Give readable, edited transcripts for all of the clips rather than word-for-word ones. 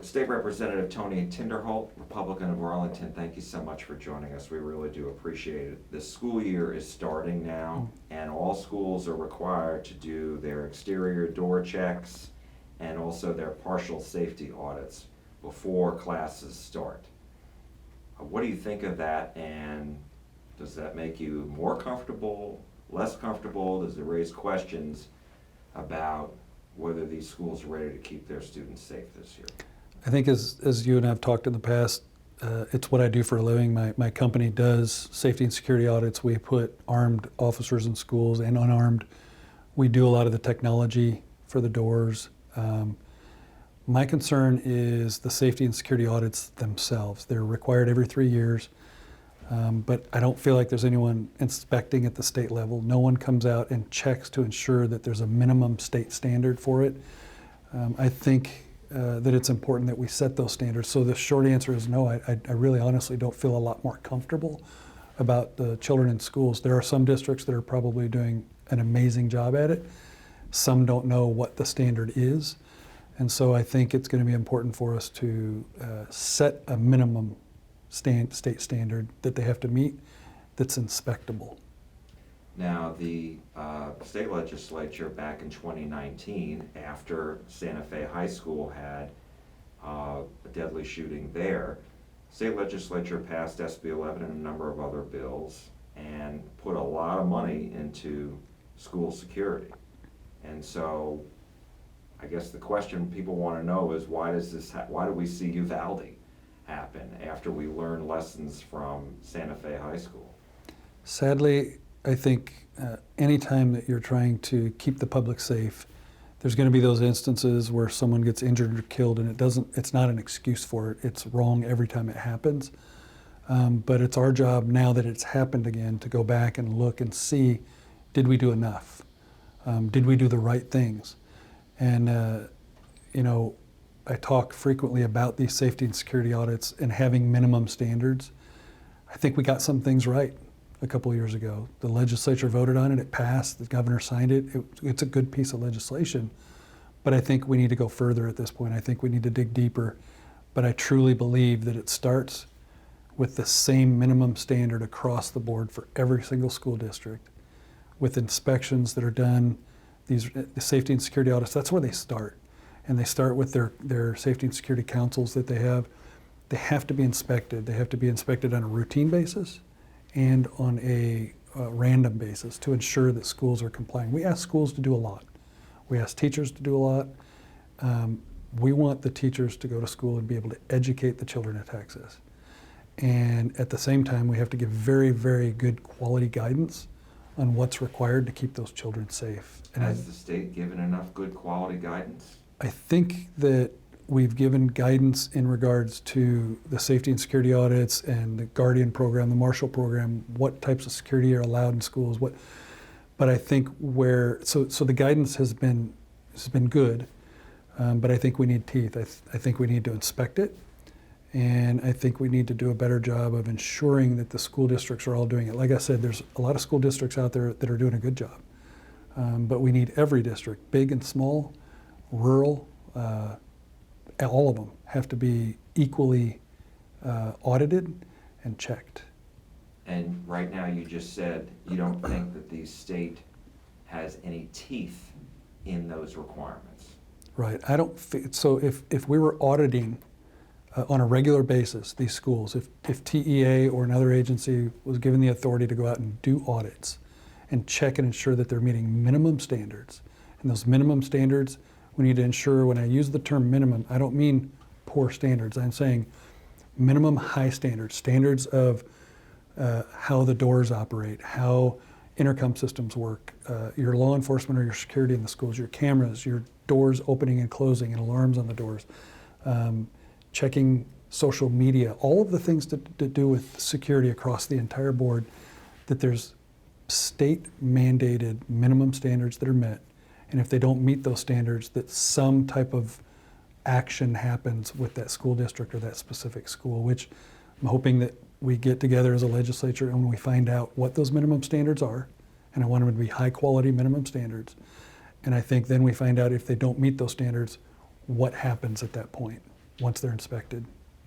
State Representative Tony Tinderholt, Republican of Arlington, thank you so much for joining us. We really do appreciate it. The school year is starting now, and all schools are required to do their exterior door checks and also their partial safety audits before classes start. What do you think of that, and does that make you more comfortable, less comfortable? Does it raise questions about whether these schools are ready to keep their students safe this year? I think as you and I have talked in the past, it's what I do for a living. My company does safety and security audits. We put armed officers in schools and unarmed. We do a lot of the technology for the doors. My concern is the safety and security audits themselves. They're required every 3 years, but I don't feel like there's anyone inspecting at the state level. No one comes out and checks to ensure that there's a minimum state standard for it. I think that it's important that we set those standards. So the short answer is no. I really honestly don't feel a lot more comfortable about the children in schools. There are some districts that are probably doing an amazing job at it. Some don't know what the standard is. And so I think it's going to be important for us to set a minimum state standard that they have to meet that's inspectable. Now, the state legislature back in 2019, after Santa Fe High School had a deadly shooting there, state legislature passed SB 11 and a number of other bills and put a lot of money into school security. And so I guess the question people want to know is why do we see Uvalde happen after we learn lessons from Santa Fe High School? Sadly, I think anytime that you're trying to keep the public safe, there's going to be those instances where someone gets injured or killed, and it's not an excuse for it. It's wrong every time it happens. But it's our job now that it's happened again to go back and look and see, did we do enough? Did we do the right things? And I talk frequently about these safety and security audits and having minimum standards. I think we got some things right a couple of years ago. The legislature voted on it, it passed, the governor signed it. It's a good piece of legislation, but I think we need to go further at this point. I think we need to dig deeper, but I truly believe that it starts with the same minimum standard across the board for every single school district, with inspections that are done, the safety and security audits. That's where they start, and they start with their safety and security councils that they have. They have to be inspected. They have to be inspected on a routine basis and on a random basis to ensure that schools are complying. We ask schools to do a lot. We ask teachers to do a lot. We want the teachers to go to school and be able to educate the children of Texas. And at the same time, we have to give very, very good quality guidance on what's required to keep those children safe. And has the state given enough good quality guidance? I think that we've given guidance in regards to the safety and security audits and the Guardian program, the Marshall program, what types of security are allowed in schools. But I think so the guidance has been good, but I think we need teeth. I think we need to inspect it, and I think we need to do a better job of ensuring that the school districts are all doing it. Like I said, there's a lot of school districts out there that are doing a good job, but we need every district, big and small, rural, all of them have to be equally audited and checked. And right now you just said you don't think that the state has any teeth in those requirements. Right. So if we were auditing on a regular basis these schools, if TEA or another agency was given the authority to go out and do audits and check and ensure that they're meeting minimum standards, and those minimum standards, we need to ensure, when I use the term minimum, I don't mean poor standards. I'm saying minimum high standards, standards of how the doors operate, how intercom systems work, your law enforcement or your security in the schools, your cameras, your doors opening and closing and alarms on the doors, checking social media, all of the things to do with security across the entire board, that there's state mandated minimum standards that are met. And if they don't meet those standards, that some type of action happens with that school district or that specific school, which I'm hoping that we get together as a legislature and we find out what those minimum standards are. And I want them to be high quality minimum standards. And I think then we find out if they don't meet those standards, what happens at that point. once they're inspected.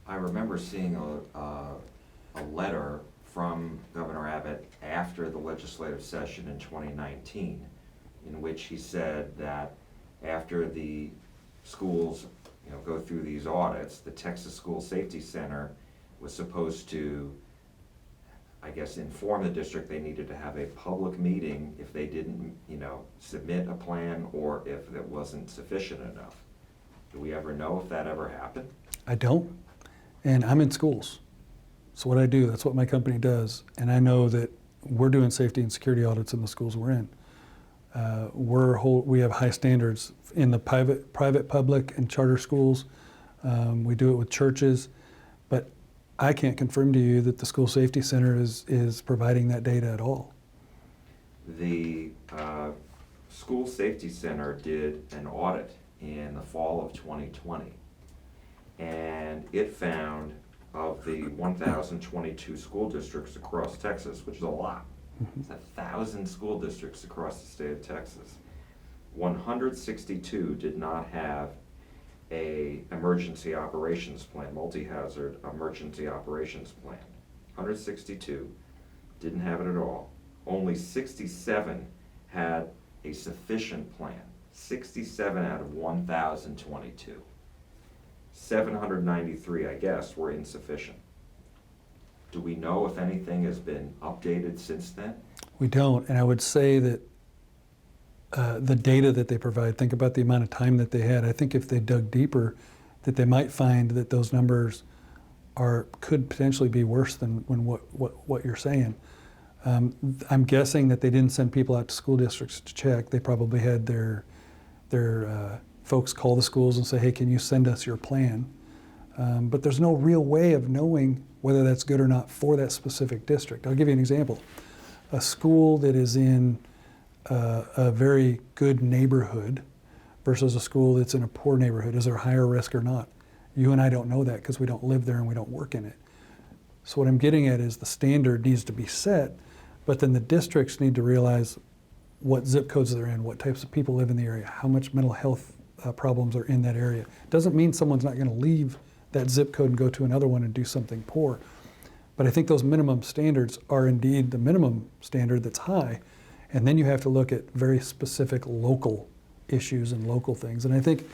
I remember seeing a letter from Governor Abbott after the legislative session in 2019, in which he said that after the schools, go through these audits, the Texas School Safety Center was supposed to, I guess, inform the district they needed to have a public meeting if they didn't, submit a plan or if it wasn't sufficient enough. Do we ever know if that ever happened? I don't, and I'm in schools. So what I do, that's what my company does, and I know that we're doing safety and security audits in the schools we're in. We have high standards in the private, public, and charter schools. We do it with churches, but I can't confirm to you that the School Safety Center is providing that data at all. The School Safety Center did an audit in the fall of 2020, and it found of the 1,022 school districts across Texas, which is a lot. It's 1,000 school districts across the state of Texas. 162 did not have a emergency operations plan, multi-hazard emergency operations plan. 162 didn't have it at all. Only 67 had a sufficient plan. 67 out of 1,022. 793, I guess, were insufficient. Do we know if anything has been updated since then? We don't, and I would say that the data that they provide, think about the amount of time that they had. I think if they dug deeper, that they might find that those numbers could potentially be worse than what you're saying. I'm guessing that they didn't send people out to school districts to check. They probably had their folks call the schools and say, hey, can you send us your plan? But there's no real way of knowing whether that's good or not for that specific district. I'll give you an example. A school that is in a very good neighborhood versus a school that's in a poor neighborhood, is there higher risk or not? You and I don't know that because we don't live there and we don't work in it. So what I'm getting at is the standard needs to be set, but then the districts need to realize what zip codes they're in, what types of people live in the area, how much mental health problems are in that area. Doesn't mean someone's not going to leave that zip code and go to another one and do something poor. But I think those minimum standards are indeed the minimum standard that's high. And then you have to look at very specific local issues and local things. And I think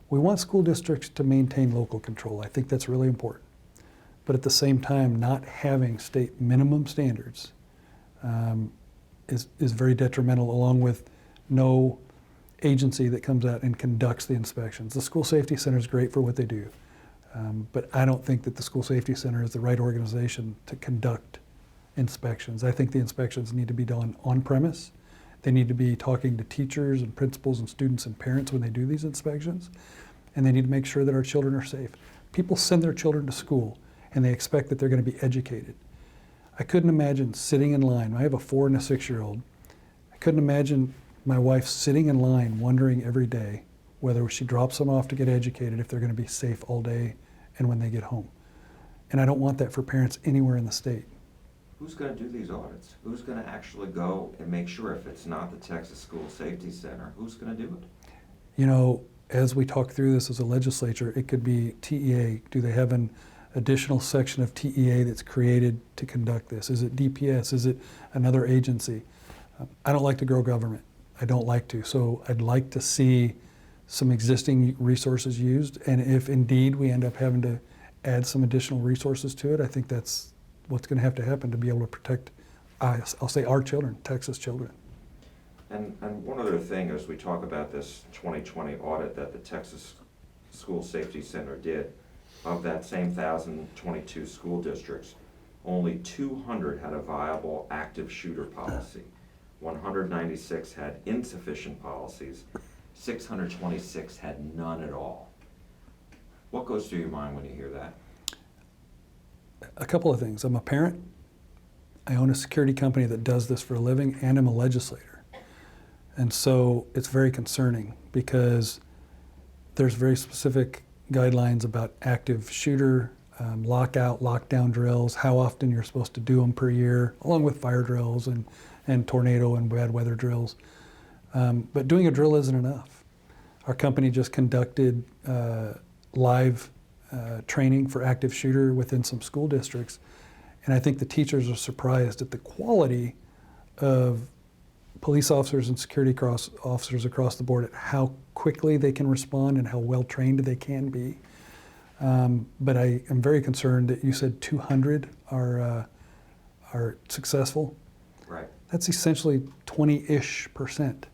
we want school districts to maintain local control. I think that's really important. But at the same time, not having state minimum standards is very detrimental, along with no agency that comes out and conducts the inspections. The School Safety Center is great for what they do. But I don't think that the School Safety Center is the right organization to conduct inspections. I think the inspections need to be done on premise. They need to be talking to teachers and principals and students and parents when they do these inspections. And they need to make sure that our children are safe. People send their children to school and they expect that they're going to be educated. I couldn't imagine sitting in line. I have a 4- and a 6-year-old. I couldn't imagine my wife sitting in line wondering every day whether she drops them off to get educated, if they're going to be safe all day and when they get home. And I don't want that for parents anywhere in the state. Who's going to do these audits? Who's going to actually go and make sure, if it's not the Texas School Safety Center, who's going to do it? As we talk through this as a legislature, it could be TEA. Do they have an additional section of TEA that's created to conduct this? Is it DPS? Is it another agency? I don't like to grow government. I don't like to. So I'd like to see some existing resources used. And if indeed we end up having to add some additional resources to it, I think that's what's going to have to happen to be able to protect, I'll say, our children, Texas children. And one other thing, as we talk about this 2020 audit that the Texas School Safety Center did, of that same 1,022 school districts, only 200 had a viable active shooter policy. 196 had insufficient policies. 626 had none at all. What goes through your mind when you hear that? A couple of things. I'm a parent. I own a security company that does this for a living, and I'm a legislator. And so it's very concerning because there's very specific guidelines about active shooter, lockout, lockdown drills, how often you're supposed to do them per year, along with fire drills and tornado and bad weather drills. But doing a drill isn't enough. Our company just conducted live training for active shooter within some school districts. And I think the teachers are surprised at the quality of police officers and security officers across the board, at how quickly they can respond and how well trained they can be. But I am very concerned that you said 200 are successful. Right. That's essentially 20-ish%.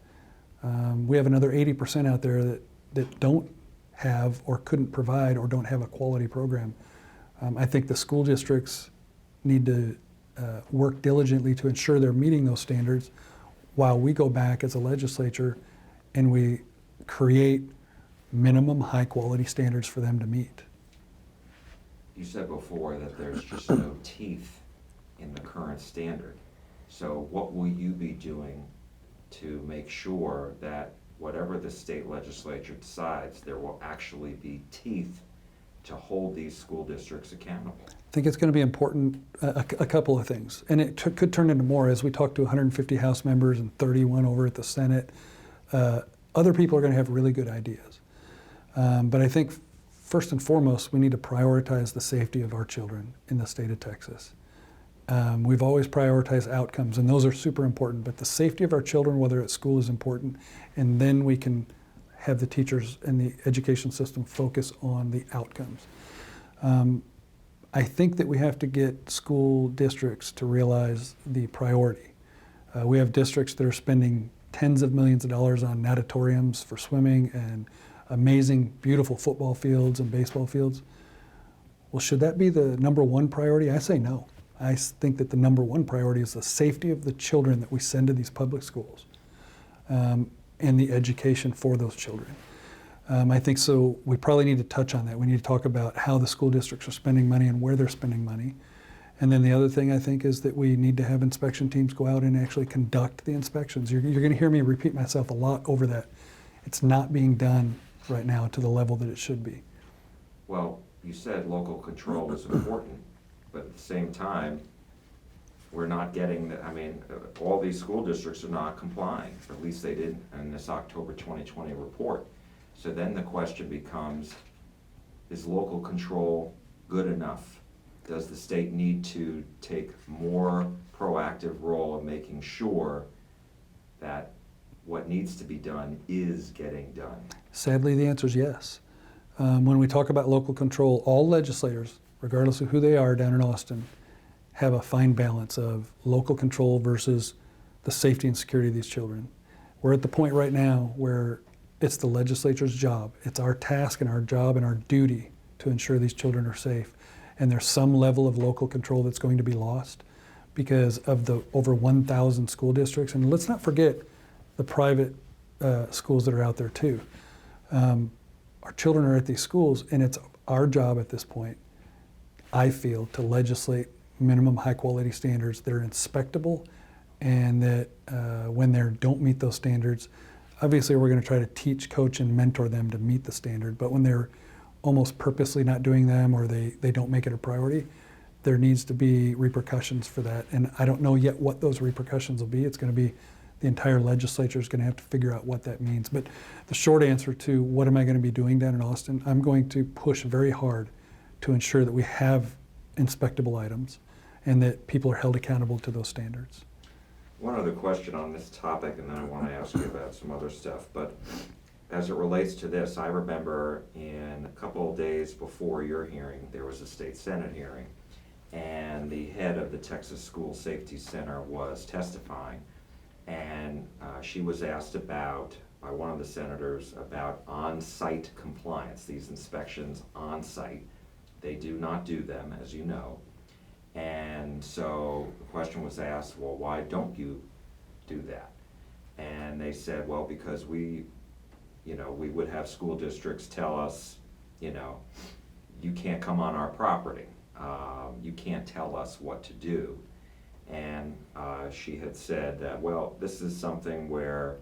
We have another 80% out there that don't have or couldn't provide or don't have a quality program. I think the school districts need to work diligently to ensure they're meeting those standards, while we go back as a legislature and we create minimum high quality standards for them to meet. You said before that there's just no teeth in the current standard. So what will you be doing to make sure that whatever the state legislature decides, there will actually be teeth to hold these school districts accountable? I think it's going to be important, a couple of things, and it could turn into more as we talk to 150 House members and 31 over at the Senate. Other people are going to have really good ideas. But I think first and foremost, we need to prioritize the safety of our children in the state of Texas. We've always prioritized outcomes, and those are super important, but the safety of our children, whether at school, is important, and then we can have the teachers and the education system focus on the outcomes. I think that we have to get school districts to realize the priority. We have districts that are spending tens of millions of dollars on natatoriums for swimming and amazing, beautiful football fields and baseball fields. Well, should that be the number one priority? I say no. I think that the number one priority is the safety of the children that we send to these public schools, and the education for those children. I think so. We probably need to touch on that. We need to talk about how the school districts are spending money and where they're spending money. And then the other thing I think is that we need to have inspection teams go out and actually conduct the inspections. You're going to hear me repeat myself a lot over that. It's not being done right now to the level that it should be. Well, you said local control is important, but at the same time, we're not getting the, all these school districts are not complying, or at least they didn't in this October 2020 report. So then the question becomes, is local control good enough? Does the state need to take more proactive role in making sure that what needs to be done is getting done? Sadly, the answer is yes. When we talk about local control, all legislators, regardless of who they are down in Austin, have a fine balance of local control versus the safety and security of these children. We're at the point right now where it's the legislature's job. It's our task and our job and our duty to ensure these children are safe. And there's some level of local control that's going to be lost because of the over 1,000 school districts. And let's not forget the private schools that are out there too. Our children are at these schools, and it's our job at this point, I feel, to legislate minimum high quality standards that are inspectable, and that when they don't meet those standards, obviously we're going to try to teach, coach, and mentor them to meet the standard. But when they're almost purposely not doing them, or they don't make it a priority, there needs to be repercussions for that. And I don't know yet what those repercussions will be. It's going to be the entire legislature is going to have to figure out what that means. But the short answer to what am I going to be doing down in Austin, I'm going to push very hard to ensure that we have inspectable items and that people are held accountable to those standards. One other question on this topic, and then I want to ask you about some other stuff. But as it relates to this, I remember in a couple of days before your hearing, there was a state Senate hearing, and the head of the Texas School Safety Center was testifying, and she was asked about, by one of the senators, about on-site compliance, these inspections on-site. They do not do them, as you know. And so the question was asked, well, why don't you do that? And they said, well, because we would have school districts tell us, you can't come on our property. You can't tell us what to do. And she had said that, well, this is something where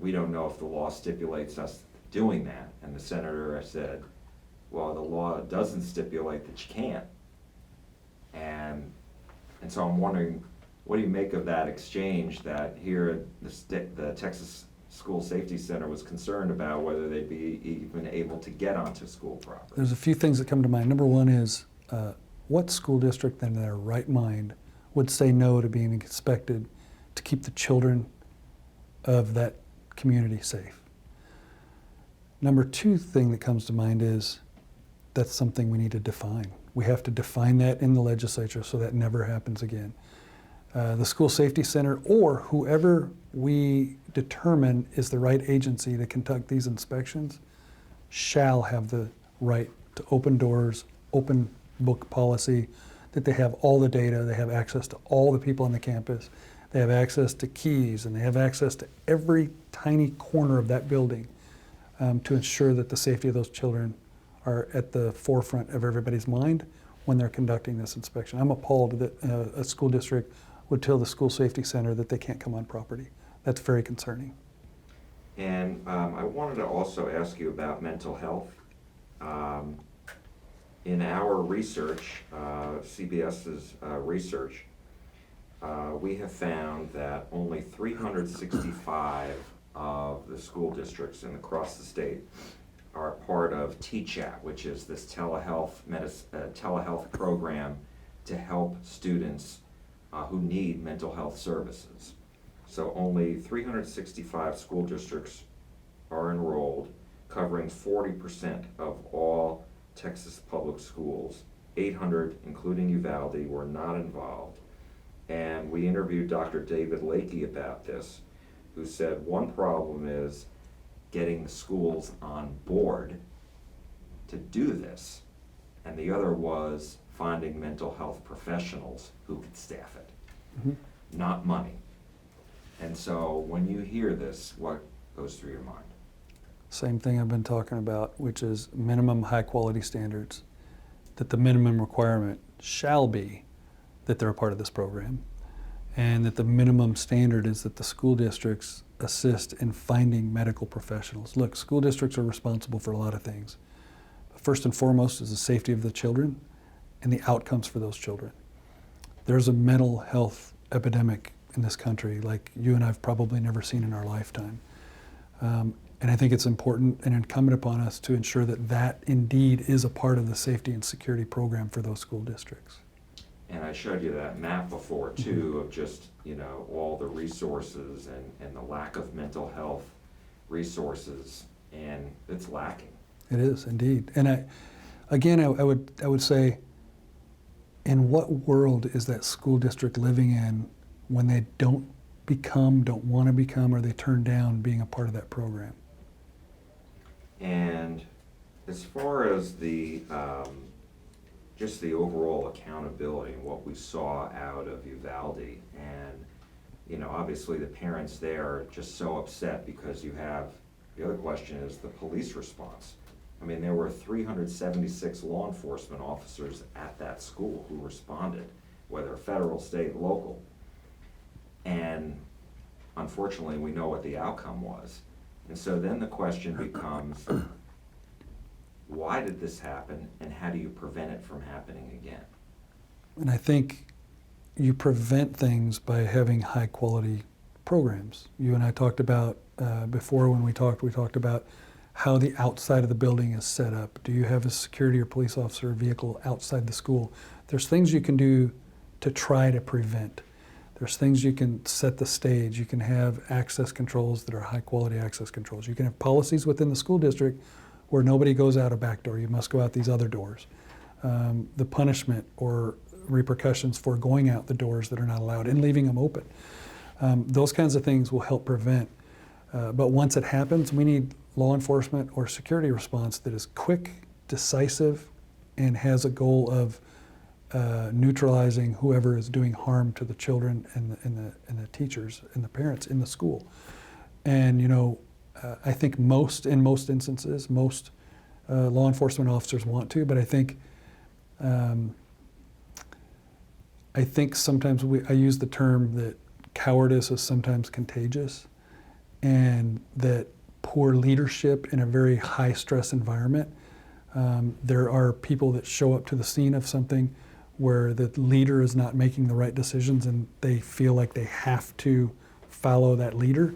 we don't know if the law stipulates us doing that. And the senator said, well, the law doesn't stipulate that you can't. And so I'm wondering, what do you make of that exchange that here the Texas school safety center was concerned about whether they'd be even able to get onto school property. There's a few things that come to mind. Number one is, what school district in their right mind would say no to being inspected to keep the children of that community safe? Number two thing that comes to mind is that's something we need to define. We have to define that in the legislature so that never happens again. The school safety center, or whoever we determine is the right agency to conduct these inspections, shall have the right to open doors, open book policy, that they have all the data, they have access to all the people on the campus, they have access to keys, and they have access to every tiny corner of that building to ensure that the safety of those children are at the forefront of everybody's mind when they're conducting this inspection. I'm appalled that a school district would tell the school safety center that they can't come on property. That's very concerning. And I wanted to also ask you about mental health. In our research, CBS's research, we have found that only 365 of the school districts across the state are part of TCHAT, which is this telehealth program to help students who need mental health services. So only 365 school districts are enrolled, covering 40% of all Texas public schools. 800, including Uvalde, were not involved. And we interviewed Dr. David Lakey about this, who said one problem is getting the schools on board to do this, and the other was finding mental health professionals who could staff it, not money. And so when you hear this, what goes through your mind? Same thing I've been talking about, which is minimum high quality standards, that the minimum requirement shall be that they're a part of this program, and that the minimum standard is that the school districts assist in finding medical professionals. Look, school districts are responsible for a lot of things. But first and foremost is the safety of the children and the outcomes for those children. There's a mental health epidemic in this country like you and I've probably never seen in our lifetime. And I think it's important and incumbent upon us to ensure that that indeed is a part of the safety and security program for those school districts. And I showed you that map before too, of just, all the resources and the lack of mental health resources, and it's lacking. It is indeed. And I would say, in what world is that school district living in when they don't want to become, or they turn down being a part of that program? And as far as the just the overall accountability and what we saw out of Uvalde, and obviously the parents there are just so upset because you have, the other question is the police response. I mean, there were 376 law enforcement officers at that school who responded, whether federal, state, local. And unfortunately, we know what the outcome was. And so then the question becomes, why did this happen, and how do you prevent it from happening again? And I think you prevent things by having high quality programs. You and I talked about, before when we talked about how the outside of the building is set up. Do you have a security or police officer vehicle outside the school? There's things you can do to try to prevent. There's things you can set the stage. You can have access controls that are high quality access controls. You can have policies within the school district where nobody goes out a back door. You must go out these other doors. The punishment or repercussions for going out the doors that are not allowed and leaving them open. Those kinds of things will help prevent. But once it happens, we need law enforcement or security response that is quick, decisive, and has a goal of neutralizing whoever is doing harm to the children and the teachers and the parents in the school. And I think in most instances, most law enforcement officers want to, but I think sometimes I use the term that cowardice is sometimes contagious, and that poor leadership in a very high stress environment. There are people that show up to the scene of something where the leader is not making the right decisions and they feel like they have to follow that leader.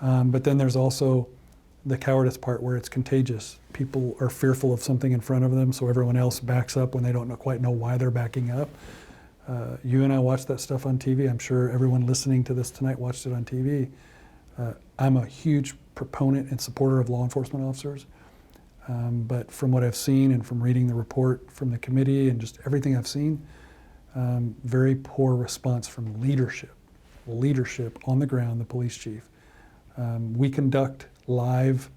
But then there's also the cowardice part where it's contagious. People are fearful of something in front of them, so everyone else backs up when they don't quite know why they're backing up. You and I watched that stuff on TV. I'm sure everyone listening to this tonight watched it on TV. I'm a huge proponent and supporter of law enforcement officers. But from what I've seen and from reading the report from the committee and just everything I've seen, very poor response from leadership on the ground, the police chief. We conduct live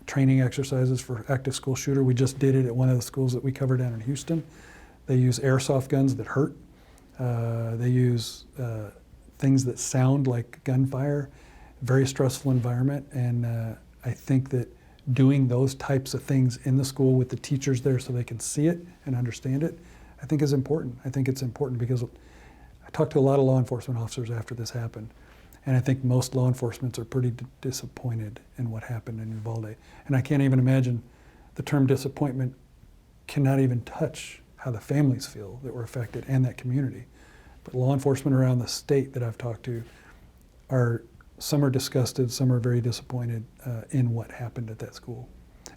training exercises for active school shooter. We just did it at one of the schools that we cover down in Houston. They use airsoft guns that hurt. They use things that sound like gunfire. Very stressful environment, and I think that doing those types of things in the school with the teachers there so they can see it and understand it, I think is important. I think it's important because I talked to a lot of law enforcement officers after this happened, and I think most law enforcement are pretty disappointed in what happened in Uvalde. And I can't even imagine the term disappointment cannot even touch how the families feel that were affected and that community. But law enforcement around the state that I've talked to some are disgusted, some are very disappointed in what happened at that school.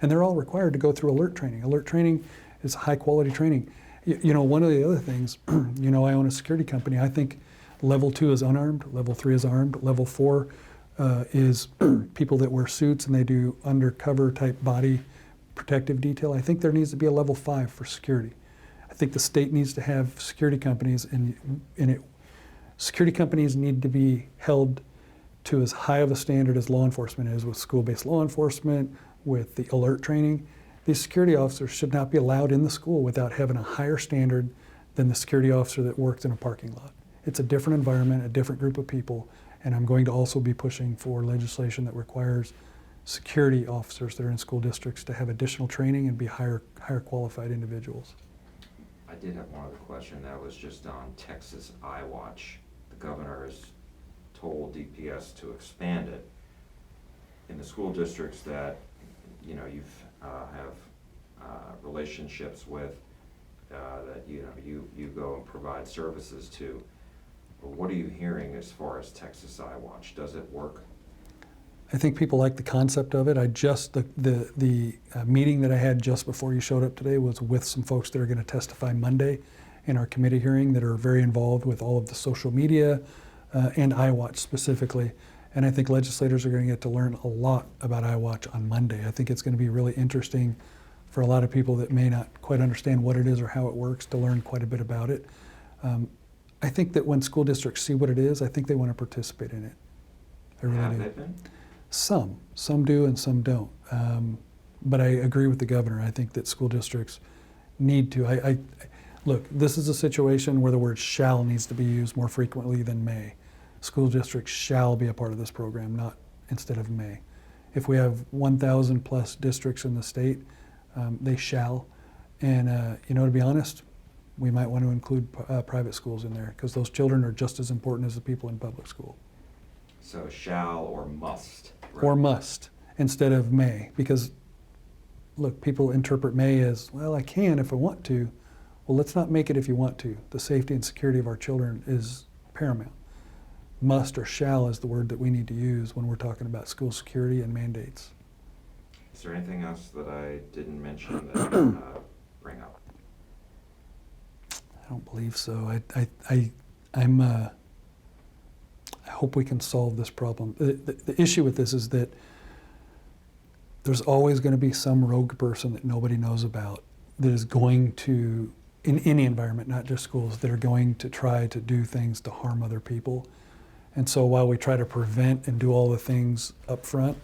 And they're all required to go through alert training. Alert training is high quality training. You know, one of the other things, you know, I own a security company. I think level 2 is unarmed, level 3 is armed, level 4 is people that wear suits and they do undercover type body protective detail. I think there needs to be a level 5 for security. I think the state needs to have security companies, security companies need to be held to as high of a standard as law enforcement is with school-based law enforcement, with the alert training. These security officers should not be allowed in the school without having a higher standard than the security officer that works in a parking lot. It's a different environment, a different group of people, and I'm going to also be pushing for legislation that requires security officers that are in school districts to have additional training and be higher qualified individuals. I did have one other question that was just on Texas iWatch. The governor has told DPS to expand it in the school districts that you know you've have relationships with, that you go and provide services to. But what are you hearing as far as Texas iWatch? Does it work? I think people like the concept of it. The meeting that I had just before you showed up today was with some folks that are going to testify Monday in our committee hearing that are very involved with all of the social media and iWatch specifically. And I think legislators are going to get to learn a lot about iWatch on Monday. I think it's going to be really interesting for a lot of people that may not quite understand what it is or how it works to learn quite a bit about it. I think that when school districts see what it is, I think they want to participate in it. I really Have do. they been? Some do and some don't. But I agree with the governor. I think that school districts need to. Look, this is a situation where the word shall needs to be used more frequently than may. School districts shall be a part of this program, not instead of may. If we have 1,000 plus districts in the state, they shall. And to be honest, we might want to include private schools in there because those children are just as important as the people in public school. So shall or must? Right? Or must instead of may, because look, people interpret may as, well, I can if I want to. Well, let's not make it if you want to. The safety and security of our children is paramount. Must or shall is the word that we need to use when we're talking about school security and mandates. Is there anything else that I didn't mention that I can bring up? I don't believe so. I hope we can solve this problem. The issue with this is that there's always going to be some rogue person that nobody knows about that is going to, in any environment, not just schools, that are going to try to do things to harm other people. And so while we try to prevent and do all the things up front,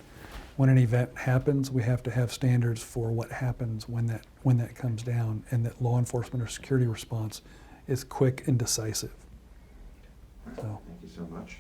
when an event happens, we have to have standards for what happens when that comes down, and that law enforcement or security response is quick and decisive. Thank you so much.